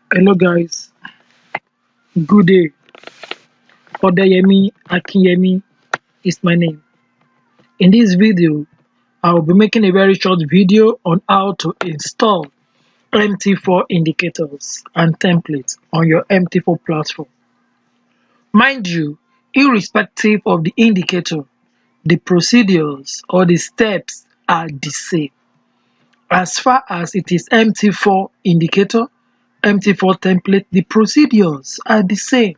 Hello guys, good day. Odayemi Akinyemi is my name. In this video, I will be making a very short video on how to install MT4 indicators and templates on your MT4 platform. Mind you, irrespective of the indicator, the procedures or the steps are the same. As far as it is MT4 indicator, MT4 template, the procedures are the same.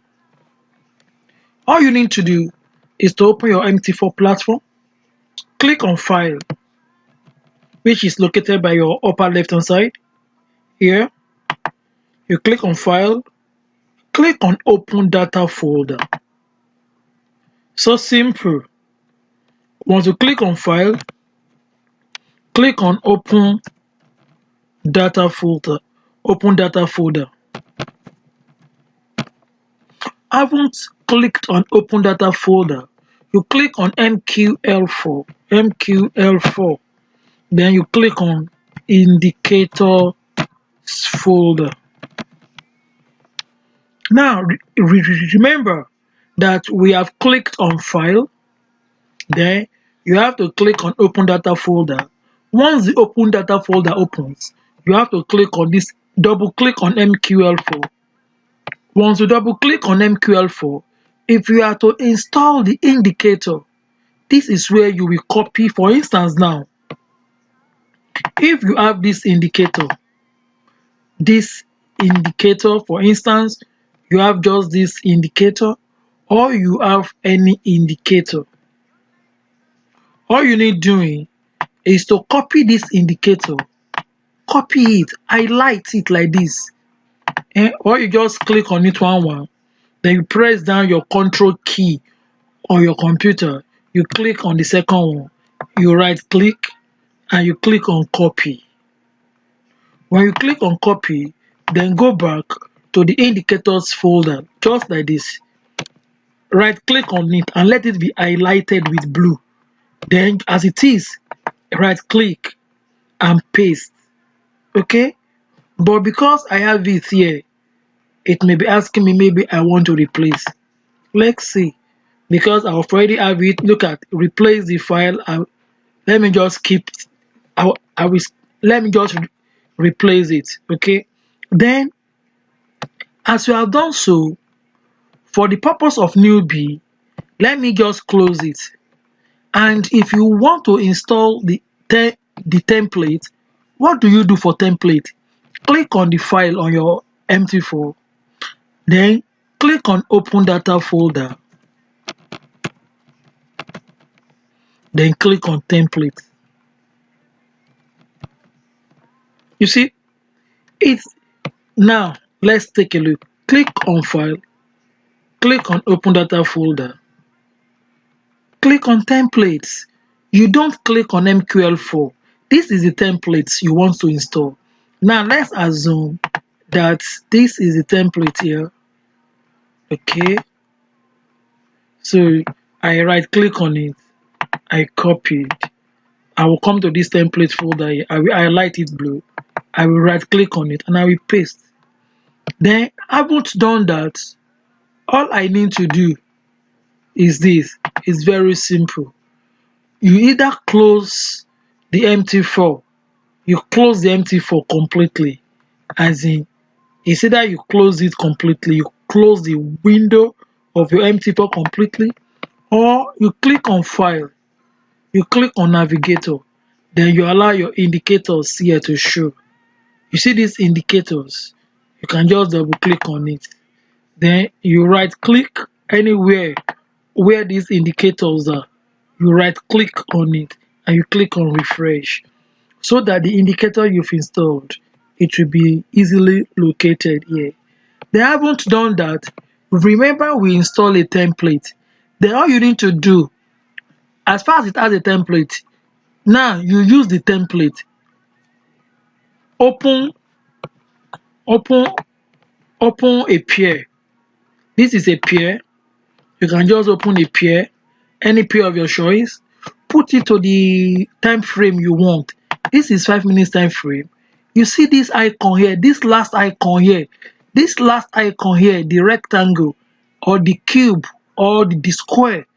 All you need to do is to open your MT4 platform, click on File, which is located by your upper left hand side. Here, you click on File, click on Open Data Folder. So simple. Once you click on File, click on Open Data Folder. Open Data Folder. Haven't clicked on Open Data Folder, you click on MQL4. MQL4. Then you click on Indicators folder. Now remember that we have clicked on File, then you have to click on Open Data Folder. Once the Open Data Folder opens, you have to click on this, double click on MQL4. Once you double click on MQL4, if you are to install the indicator, this is where you will copy. For instance, now, if you have this indicator, for instance, you have just this indicator, or you have any indicator, all you need doing is to copy this indicator, copy it, highlight it like this, or you just click on it one, then you press down your control key on your computer, you click on the second one, you right click and you click on copy. When you click on copy, then go back to the indicators folder, just like this. Right click on it and let it be highlighted with blue. Then as it is, right click and paste. Okay? But because I have it here, it may be asking me maybe I want to replace. Let's see. Because I already have it, look at replace the file. Let me just keep let me just replace it. Okay? Then as you have done so, for the purpose of newbie, let me just close it. And if you want to install the template, what do you do for template? Click on the file on your MT4, then click on Open Data Folder, then click on Template. You see, it's now. Let's take a look. Click on File, click on Open Data Folder, click on Templates. You don't click on MQL4. This is the templates you want to install. Now let's assume that this is the template here. Okay, so I right click on it, I copy it, I will come to this template folder here, I will highlight it blue, I will right click on it and I will paste. Then I haven't done that. All I need to do is this. It's very simple. You either close the MT4, you close the MT4 completely, as in it's either you close it completely, you close the window of your MT4 completely, or you click on File, you click on Navigator, then you allow your indicators here to show. You see these indicators, you can just double click on it, then you right click anywhere where these indicators are, you right click on it and you click on refresh, so that the indicator you've installed, it will be easily located here. They haven't done that. Remember, we install a template. Then all you need to do, as far as it has a template, now you use the template. Open a pair. This is a pair. You can just open a pair, any pair of your choice. Put it to the time frame you want. This is 5 minutes time frame. You see this icon here, this last icon here, This last icon here, the rectangle or the cube or the square,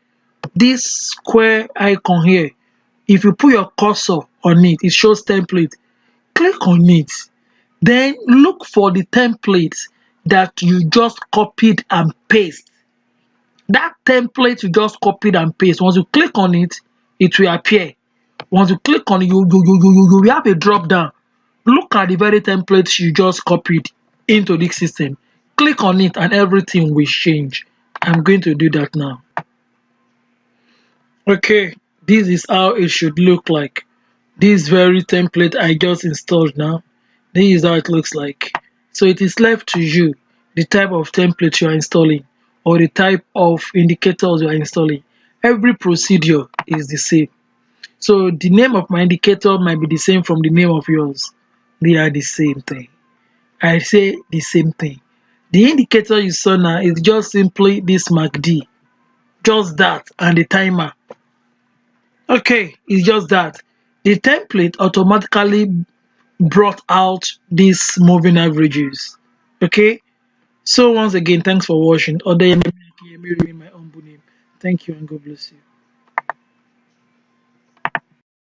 this square icon here, if you put your cursor on it, it shows template. Click on it. Then look for the template that you just copied and paste. That template you just copied and paste, once you click on it, it will appear. Once you click on it, you will have a drop down. Look at the very template you just copied into this system. Click on it and everything will change. I'm going to do that now. Okay, this is how it should look like. This very template I just installed now. This is how it looks like. So it is left to you the type of template you are installing or the type of indicators you are installing. Every procedure is the same. So the name of my indicator might be the same from the name of yours. They are the same thing. I say the same thing. The indicator you saw now is just simply this MACD. Just that and the timer. Okay, it's just that. The template automatically brought out these moving averages. Okay, so once again, thanks for watching. Thank you and God bless you.